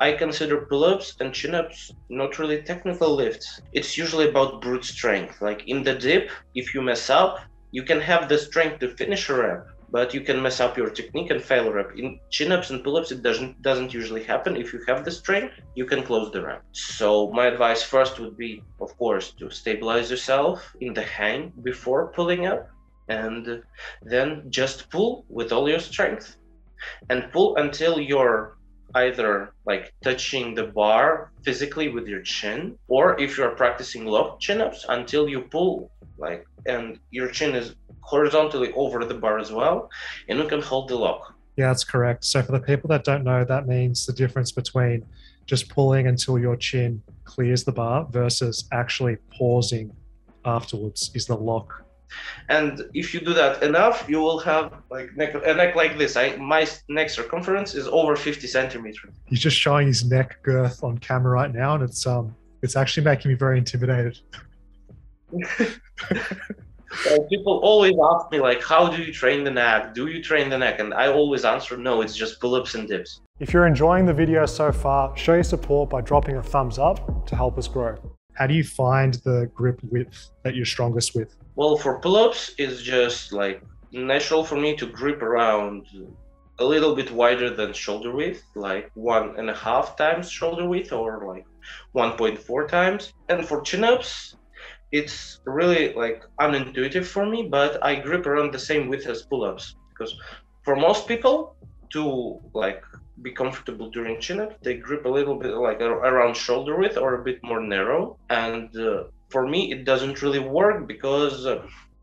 I consider pull-ups and chin-ups not really technical lifts. It's usually about brute strength. Like in the dip, if you mess up, you can have the strength to finish a rep, but you can mess up your technique and fail a rep. In chin-ups and pull-ups, it doesn't usually happen. If you have the strength, you can close the rep. So my advice first would be, of course, to stabilize yourself in the hang before pulling up, and then just pull with all your strength and pull until you're either like touching the bar physically with your chin, or if you're practicing locked chin-ups, until you pull like and your chin is horizontally over the bar as well, and you can hold the lock. Yeah, that's correct. So for the people that don't know, that means the difference between just pulling until your chin clears the bar versus actually pausing afterwards is the lock. And if you do that enough, you will have like a neck like this. My neck circumference is over 50 centimeters. He's just showing his neck girth on camera right now, and it's actually making me very intimidated. People always ask me like, how do you train the neck? Do you train the neck? And I always answer, no, it's just pull-ups and dips. If you're enjoying the video so far, show your support by dropping a thumbs up to help us grow. How do you find the grip width that you're strongest with? Well, for pull-ups, it's just like natural for me to grip around a little bit wider than shoulder width, like 1.5 times shoulder width or like 1.4 times. And for chin-ups, it's really like unintuitive for me, but I grip around the same width as pull-ups, because for most people to like be comfortable during chin-up, they grip a little bit like around shoulder width or a bit more narrow. And for me, it doesn't really work because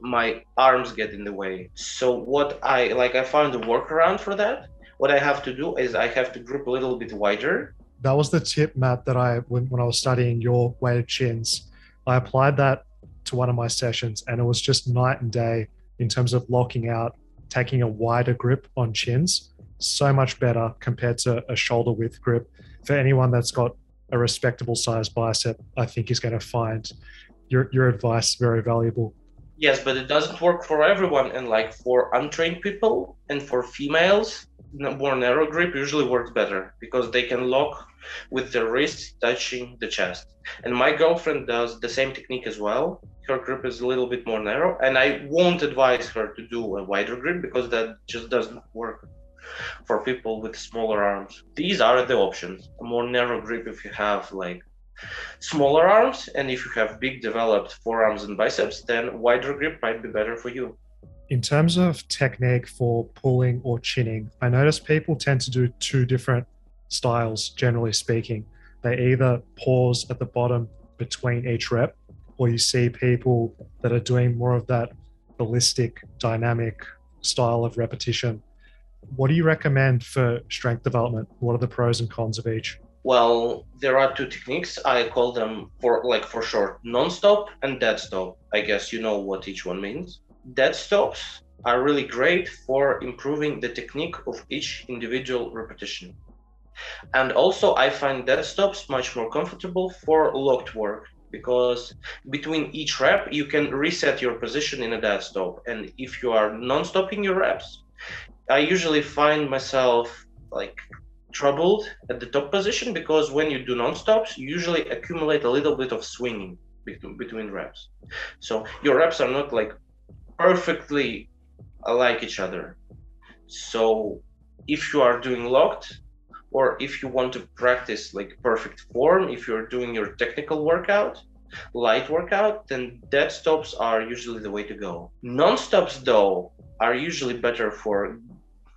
my arms get in the way. So what I found a workaround for that. What I have to do is I have to grip a little bit wider. That was the tip, Matt, that when I was studying your weighted chins, I applied that to one of my sessions, and it was just night and day in terms of locking out, taking a wider grip on chins. So much better compared to a shoulder width grip. For anyone that's got a respectable sized bicep, I think is going to find your advice very valuable. Yes, but it doesn't work for everyone. And like for untrained people and for females, more narrow grip usually works better because they can lock with their wrists touching the chest. And my girlfriend does the same technique as well. Her grip is a little bit more narrow, and I won't advise her to do a wider grip because that just doesn't work for people with smaller arms. These are the options. A more narrow grip if you have like smaller arms, and if you have big developed forearms and biceps, then wider grip might be better for you. In terms of technique for pulling or chinning, I notice people tend to do two different styles, generally speaking. They either pause at the bottom between each rep, or you see people that are doing more of that ballistic, dynamic style of repetition. What do you recommend for strength development? What are the pros and cons of each? Well, there are two techniques. I call them for short, non-stop and dead stop. I guess you know what each one means. Dead stops are really great for improving the technique of each individual repetition. And also I find dead stops much more comfortable for locked work, because between each rep you can reset your position in a dead stop. And if you are non-stopping your reps, I usually find myself like troubled at the top position, because when you do non-stops, you usually accumulate a little bit of swinging between reps. So your reps are not like perfectly like each other. So if you are doing locked, or if you want to practice like perfect form, if you're doing your technical workout, light workout, then dead stops are usually the way to go. Non-stops though are usually better for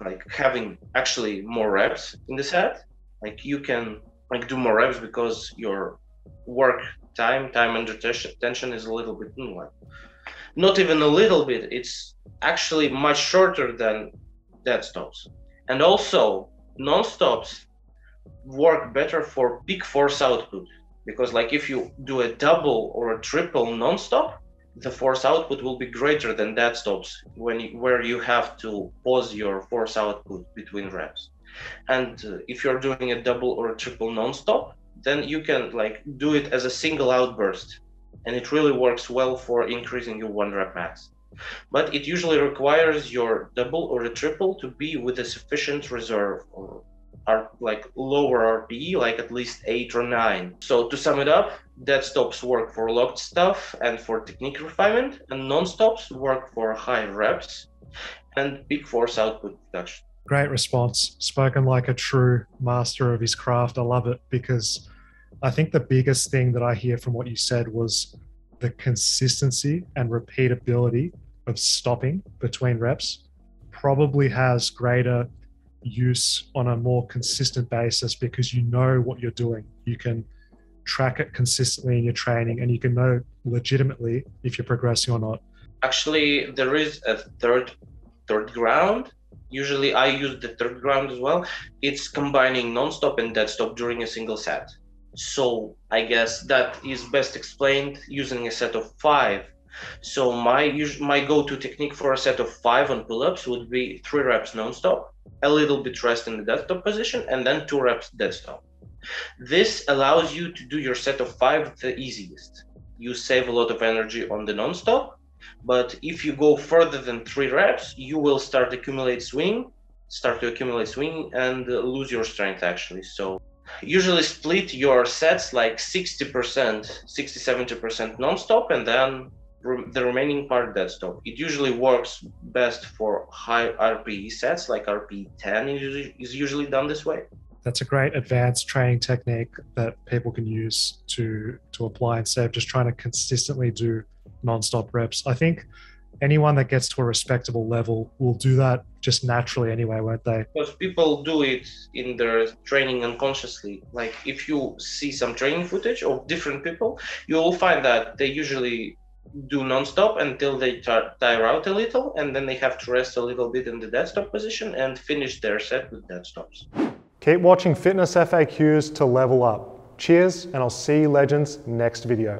like having actually more reps in the set. Like you can like do more reps because your work time under tension is a little bit like not even a little bit, it's actually much shorter than dead stops. And also non-stops work better for peak force output, because like if you do a double or a triple non-stop, the force output will be greater than dead stops where you have to pause your force output between reps. And if you're doing a double or a triple non-stop, then you can like do it as a single outburst, and it really works well for increasing your 1 rep max. But it usually requires your double or a triple to be with a sufficient reserve, or are like lower RPE, like at least 8 or 9. So to sum it up, dead stops work for locked stuff and for technique refinement, and non-stops work for high reps and peak force output production. Great response. Spoken like a true master of his craft. I love it, because I think the biggest thing that I hear from what you said was the consistency and repeatability of stopping between reps probably has greater use on a more consistent basis, because you know what you're doing. You can track it consistently in your training, and you can know legitimately if you're progressing or not. Actually, there is a third ground. Usually I use the third ground as well. It's combining non-stop and dead stop during a single set. So I guess that is best explained using a set of 5. So my go-to technique for a set of 5 on pull-ups would be 3 reps non-stop, a little bit rest in the dead stop position, and then 2 reps dead stop. This allows you to do your set of 5 the easiest. You save a lot of energy on the non-stop, but if you go further than 3 reps, you will start to accumulate swing and lose your strength actually. So usually split your sets like 60-70% non-stop, and then the remaining part dead stop. It usually works best for high RPE sets, like RPE 10 is usually done this way. That's a great advanced training technique that people can use to apply instead of just trying to consistently do non-stop reps. I think anyone that gets to a respectable level will do that just naturally anyway, won't they? Because people do it in their training unconsciously. Like if you see some training footage of different people, you will find that they usually do non-stop until they tire out a little, and then they have to rest a little bit in the dead stop position and finish their set with dead stops. Keep watching Fitness FAQs to level up. Cheers, and I'll see you legends next video.